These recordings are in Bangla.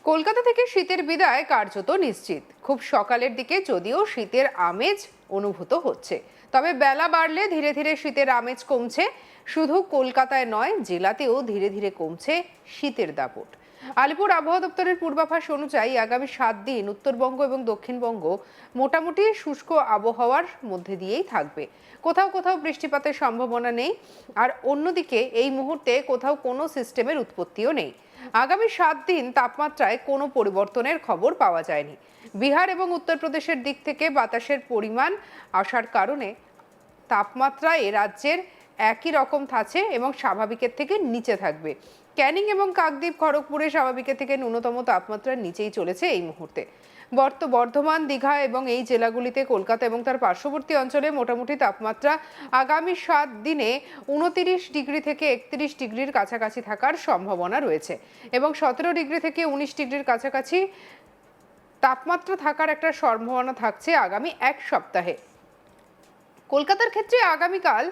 কলকাতা থেকে শীতের বিদায় কার্যত নিশ্চিত। খুব সকালের দিকে যদিও শীতের আমেজ অনুভূত হচ্ছে, তবে বেলা বাড়লে ধীরে ধীরে শীতের আমেজ কমছে। শুধু কলকাতায় নয়, জেলাতেও ধীরে ধীরে কমছে শীতের দাপট। আলিপুর আবহাওয়া দপ্তরের পূর্বাভাস অনুযায়ী আগামী 7 দিন উত্তরবঙ্গ এবং দক্ষিণবঙ্গ মোটামুটি শুষ্ক আবহাওয়ার মধ্যে দিয়েই থাকবে। কোথাও কোথাও বৃষ্টিপাতের সম্ভাবনা নেই, আর অন্যদিকে এই মুহূর্তে কোথাও কোনো সিস্টেমের উৎপত্তিও নেই। আগামী 7 দিন তাপমাত্রায় কোনো পরিবর্তনের খবর পাওয়া যায়নি। বিহার এবং উত্তরপ্রদেশের দিক থেকে বাতাসের পরিমাণ আসার কারণে তাপমাত্রা এ রাজ্যের একই রকম থাকছে এবং স্বাভাবিকের থেকে নিচে থাকবে। ক্যানিং এবং কাকদ্বীপ, খড়গপুরে স্বাভাবিকের থেকে ন্যূনতম তাপমাত্রা নিচেই চলেছে এই মুহূর্তে। বর্ধমান, দীঘা এবং এই জেলাগুলিতে কলকাতা এবং তার পার্শ্ববর্তী অঞ্চলে মোটামুটি তাপমাত্রা আগামী 7 দিনে 29 ডিগ্রি থেকে 31 ডিগ্রির কাছাকাছি থাকার সম্ভাবনা রয়েছে এবং 17 ডিগ্রি থেকে 19 ডিগ্রির কাছাকাছি তাপমাত্রা থাকার একটা সম্ভাবনা থাকছে আগামী এক সপ্তাহে। কলকাতার ক্ষেত্রে আগামীকাল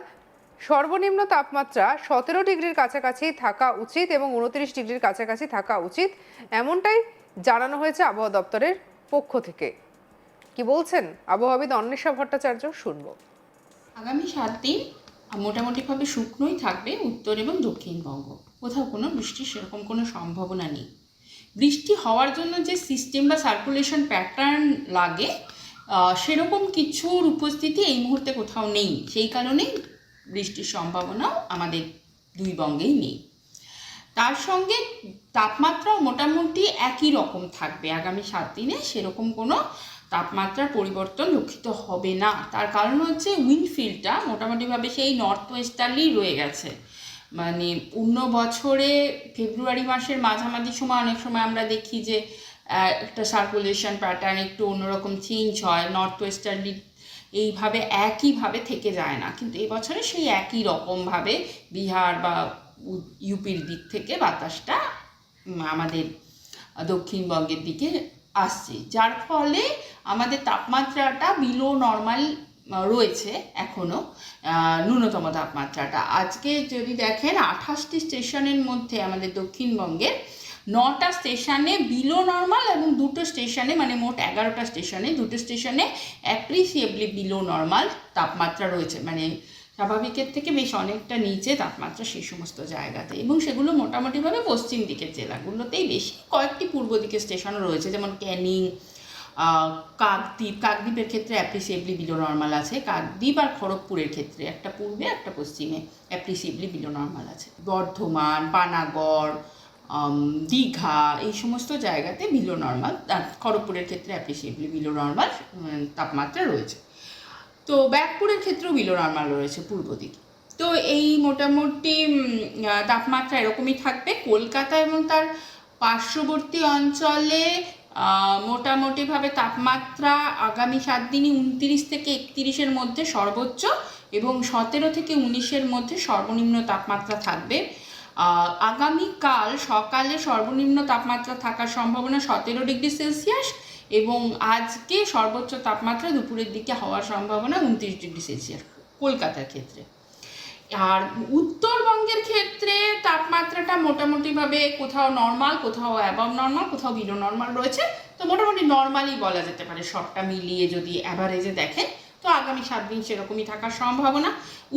সর্বনিম্ন তাপমাত্রা 17 ডিগ্রির কাছাকাছি থাকা উচিত এবং 29 ডিগ্রির কাছাকাছি থাকা উচিত, এমনটাই জানানো হয়েছে আবহাওয়া দপ্তরের পক্ষ থেকে। কি বলছেন আবহাওয়াবিদ অন্বেষা ভট্টাচার্য, শুনবো। আগামী 7 দিন মোটামুটিভাবে শুকনোই থাকবে উত্তর এবং দক্ষিণবঙ্গ। কোথাও কোনো বৃষ্টির সেরকম কোনো সম্ভাবনা নেই। বৃষ্টি হওয়ার জন্য যে সিস্টেম বা সার্কুলেশন প্যাটার্ন লাগে সেরকম কিছুর উপস্থিতি এই মুহূর্তে কোথাও নেই। সেই কারণেই বৃষ্টির সম্ভাবনাও আমাদের দুই বঙ্গেই নেই। তার সঙ্গে তাপমাত্রাও মোটামুটি একই রকম থাকবে আগামী 7 দিনে। সেরকম কোনো তাপমাত্রার পরিবর্তন লক্ষিত হবে না। তার কারণ হচ্ছে উইন্ডফিল্ডটা মোটামুটিভাবে সেই নর্থ ওয়েস্টার্লি রয়ে গেছে। মানে অন্য বছরে ফেব্রুয়ারি মাসের মাঝামাঝি সময় অনেক সময় আমরা দেখি যে একটা সার্কুলেশন প্যাটার্ন একটু অন্যরকম চেঞ্জ হয়, নর্থ ওয়েস্টার্লি এইভাবে একইভাবে থেকে যায় না। কিন্তু এবছরে সেই একই রকমভাবে বিহার বা ইউপির দিক থেকে বাতাসটা আমাদের দক্ষিণবঙ্গের দিকে আসছে, যার ফলে আমাদের তাপমাত্রাটা বিলো নর্মাল রয়েছে এখনও। ন্যূনতম তাপমাত্রাটা আজকে যদি দেখেন 28টি স্টেশনের মধ্যে আমাদের দক্ষিণবঙ্গের 9টা স্টেশনে বিলো নর্মাল এবং 2টো স্টেশনে, মানে মোট 11টা স্টেশনে 2টো স্টেশনে অ্যাপ্রিসিয়েবলি বিলো নর্মাল তাপমাত্রা রয়েছে। মানে স্বাভাবিকের থেকে বেশ অনেকটা নিচে তাপমাত্রা সেই সমস্ত জায়গাতে, এবং সেগুলো মোটামুটিভাবে পশ্চিম দিকের জেলাগুলোতেই বেশি। কয়েকটি পূর্ব দিকের স্টেশনও রয়েছে, যেমন ক্যানিং, কাকদ্বীপের ক্ষেত্রে অ্যাপ্রিসিয়েবলি বিলো নর্মাল আছে। কাকদ্বীপ আর খড়গপুরের ক্ষেত্রে একটা পূর্বে একটা পশ্চিমে অ্যাপ্রিসিয়েবলি বিলো নর্মাল আছে। বর্ধমান, পানাগড়, দীঘা এই সমস্ত জায়গাতে বিলো নর্মাল, খড়গপুরের ক্ষেত্রে অ্যাপ্রিসিয়েবলি বিলো নর্মাল তাপমাত্রা রয়েছে। তো ব্যারাকপুরের ক্ষেত্রেও বিলো নর্মাল রয়েছে পূর্ব দিকে। তো এই মোটামুটি তাপমাত্রা এরকমই থাকবে। কলকাতা এবং তার পার্শ্ববর্তী অঞ্চলে মোটামুটিভাবে তাপমাত্রা আগামী 7 দিনই 29 থেকে 31-এর মধ্যে সর্বোচ্চ এবং 17 থেকে 19-এর মধ্যে সর্বনিম্ন তাপমাত্রা থাকবে। আগামীকাল সকালে সর্বনিম্ন তাপমাত্রা থাকার সম্ভাবনা 17 ডিগ্রি সেলসিয়াস এবং আজকে সর্বোচ্চ তাপমাত্রা দুপুরের দিকে হওয়ার সম্ভাবনা 29 ডিগ্রি সেলসিয়াস কলকাতার ক্ষেত্রে। আর উত্তরবঙ্গের ক্ষেত্রে তাপমাত্রাটা মোটামুটিভাবে কোথাও নর্মাল, কোথাও অ্যাবাভ নর্মাল, কোথাও বিলো নর্মাল রয়েছে। তো মোটামুটি নর্মালই বলা যেতে পারে সবটা মিলিয়ে যদি অ্যাভারেজে দেখেন। তো আগামী 7 দিন সেরকমই থাকার সম্ভাবনা।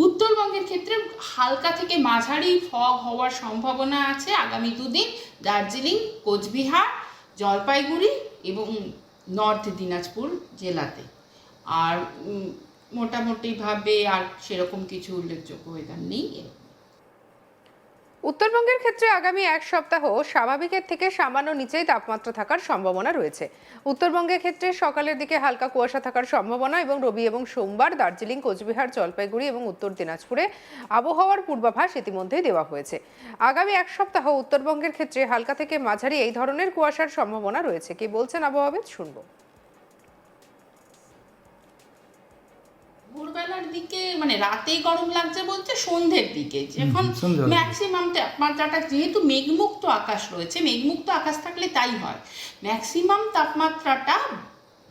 উত্তরবঙ্গের ক্ষেত্রে হালকা থেকে মাঝারি ফগ হওয়ার সম্ভাবনা আছে আগামী 2 দিন দার্জিলিং, কোচবিহার, জলপাইগুড়ি এবং নর্থ দিনাজপুর জেলাতে। আর মোটামুটিভাবে আর সেরকম কিছু উল্লেখযোগ্য ওয়েদার নেই। উত্তরবঙ্গের ক্ষেত্রে আগামী এক সপ্তাহ স্বাভাবিকের থেকে সামান্য নিচেই তাপমাত্রা থাকার সম্ভাবনা রয়েছে। উত্তরবঙ্গের ক্ষেত্রে সকালের দিকে হালকা কুয়াশা থাকার সম্ভাবনা এবং রবি এবং সোমবার দার্জিলিং, কোচবিহার, জলপাইগুড়ি এবং উত্তর দিনাজপুরে আবহাওয়ার পূর্বাভাস ইতিমধ্যেই দেওয়া হয়েছে। আগামী এক সপ্তাহ উত্তরবঙ্গের ক্ষেত্রে হালকা থেকে মাঝারি এই ধরনের কুয়াশার সম্ভাবনা রয়েছে। কি বলছেন আবহাওয়াবিদ, শুনবো। ভোরবেলার দিকে মানে রাতেই গরম লাগছে বলতে সন্ধ্যের দিকে, যখন ম্যাক্সিমাম তাপমাত্রাটা, যেহেতু মেঘমুক্ত আকাশ রয়েছে, মেঘমুক্ত আকাশ থাকলে তাই হয়, ম্যাক্সিমাম তাপমাত্রাটা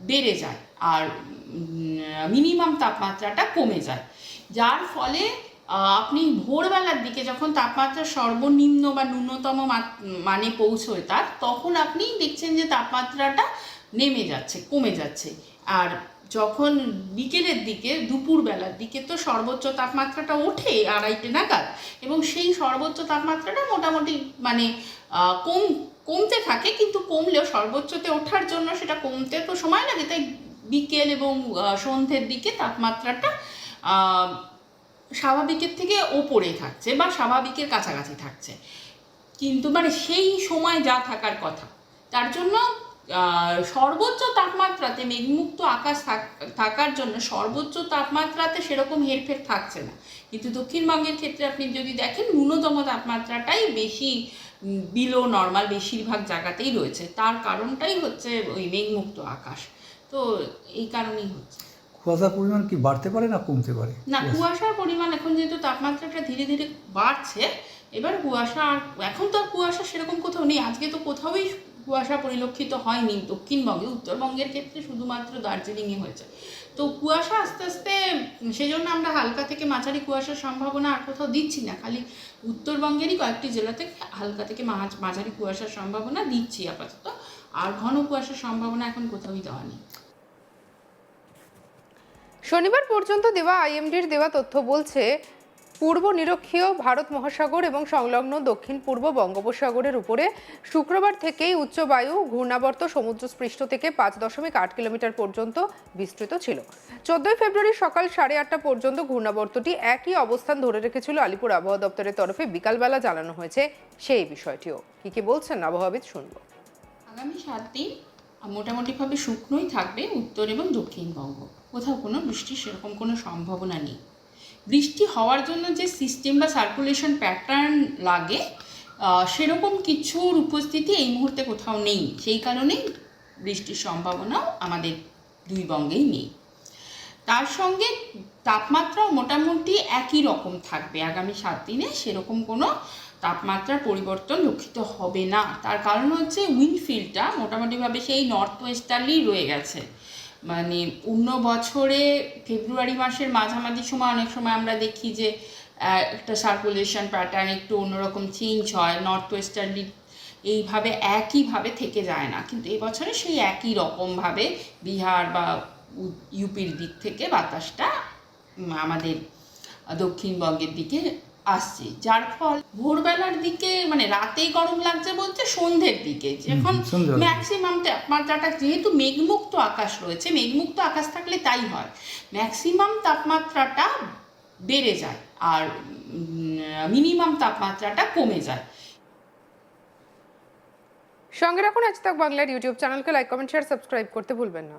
বেড়ে যায় আর মিনিমাম তাপমাত্রাটা কমে যায়, যার ফলে আপনি ভোরবেলার দিকে যখন তাপমাত্রা সর্বনিম্ন বা ন্যূনতম মানে পৌঁছয় তার, তখন আপনি দেখছেন যে তাপমাত্রাটা নেমে যাচ্ছে, কমে যাচ্ছে। আর যখন বিকেলের দিকে, দুপুরবেলার দিকে তো সর্বোচ্চ তাপমাত্রাটা ওঠে 2:30 নাগাদ, এবং সেই সর্বোচ্চ তাপমাত্রাটা মোটামুটি মানে কমতে থাকে, কিন্তু কমলেও সর্বোচ্চতে ওঠার জন্য সেটা কমতে তো সময় লাগে, তাই বিকেল এবং সন্ধ্যের দিকে তাপমাত্রাটা স্বাভাবিকের থেকে ওপরে থাকছে বা স্বাভাবিকের কাছাকাছি থাকছে। কিন্তু মানে সেই সময় যা থাকার কথা, তার জন্য সর্বোচ্চ তাপমাত্রাতে মেঘমুক্ত আকাশ থাকার জন্য সর্বোচ্চ তাপমাত্রাতে সেরকম হেরফের থাকছে না। কিন্তু দক্ষিণবঙ্গের ক্ষেত্রে আপনি যদি দেখেন, ন্যূনতম তাপমাত্রাটাই বেশি বিলো নর্মাল বেশিরভাগ জায়গাতেই রয়েছে। তার কারণটাই হচ্ছে ওই মেঘমুক্ত আকাশ। তো এই কারণেই হচ্ছে। কুয়াশার পরিমাণ কি বাড়তে পারে না কমতে পারে? না, কুয়াশার পরিমাণ এখন যেহেতু তাপমাত্রাটা ধীরে ধীরে বাড়ছে, এবার কুয়াশা এখন তো আর কুয়াশা সেরকম কোথাও নেই। আজকে তো কোথাওই কুয়াশা পরিলক্ষিত হয়নি দক্ষিণবঙ্গে। উত্তরবঙ্গের ক্ষেত্রে শুধুমাত্র দার্জিলিংয়ে হয়েছে। তো কুয়াশা আস্তে আস্তে, সেজন্য আমরা হালকা থেকে মাঝারি কুয়াশার সম্ভাবনা আর কোথাও দিচ্ছি না, খালি উত্তরবঙ্গেরই কয়েকটি জেলাতে হালকা থেকে মাঝারি কুয়াশার সম্ভাবনা দিচ্ছি আপাতত। আর ঘন কুয়াশার সম্ভাবনা এখন কোথাওই দেওয়া নেই। শনিবার পর্যন্ত দেওয়া আইএমডির দেওয়া তথ্য বলছে, পূর্ব নিরক্ষীয় ভারত মহাসাগর এবং সংলগ্ন দক্ষিণ পূর্ব বঙ্গোপসাগরের উপরে শুক্রবার থেকেই উচ্চ বায়ু ঘূর্ণাবর্ত সমুদ্রপৃষ্ঠ থেকে 5.8 কিলোমিটার পর্যন্ত বিস্তৃত ছিল। 14 ফেব্রুয়ারি সকাল 8:30 পর্যন্ত ঘূর্ণাবর্তটি একই অবস্থান ধরে রেখেছিল। আলিপুর আবহাওয়া দপ্তরের তরফে বিকালবেলা জানানো হয়েছে সেই বিষয়টিও। কি বলছেন আবহাওয়াবিদ, শুনবো। আগামী 7 দিন মোটামুটিভাবে শুকনোই থাকবে উত্তর এবং দক্ষিণবঙ্গ। কোথাও কোনো বৃষ্টির সেরকম কোনো সম্ভাবনা নেই। বৃষ্টি হওয়ার জন্য যে সিস্টেম বা সার্কুলেশন প্যাটার্ন লাগে, সেরকম কিছুর উপস্থিতি এই মুহূর্তে কোথাও নেই। সেই কারণেই বৃষ্টির সম্ভাবনাও আমাদের দুই বঙ্গেই নেই। তার সঙ্গে তাপমাত্রাও মোটামুটি একই রকম থাকবে আগামী 7 দিনে। সেরকম কোনো তাপমাত্রার পরিবর্তন লক্ষিত হবে না। তার কারণ হচ্ছে উইন্ডফিল্ডটা মোটামুটিভাবে সেই নর্থ ওয়েস্টার্লি রয়ে গেছে। মানে অন্য বছরে ফেব্রুয়ারি মাসের মাঝামাঝি সময় অনেক সময় আমরা দেখি যে একটা সার্কুলেশন প্যাটার্ন একটু অন্যরকম চেঞ্জ হয়, নর্থ ওয়েস্টার্লি এইভাবে একইভাবে থেকে যায় না। কিন্তু এবছরে সেই একই রকমভাবে বিহার বা ইউপির দিক থেকে বাতাসটা আমাদের দক্ষিণবঙ্গের দিকে আসছে, যার ফল ভোরবেলার দিকে মানে রাতেই গরম লাগছে বলতে সন্ধ্যের দিকে যখন ম্যাক্সিমাম তাপমাত্রাটা, যেহেতু মেঘমুক্ত আকাশ রয়েছে, মেঘমুক্ত আকাশ থাকলে তাই হয়, ম্যাক্সিমাম তাপমাত্রাটা বেড়ে যায় আর মিনিমাম তাপমাত্রাটা কমে যায়। সঙ্গে রাখুন আজ তাক বাংলার ইউটিউব চ্যানেলকে লাইক, কমেন্ট, শেয়ার, সাবস্ক্রাইব করতে ভুলবেন না।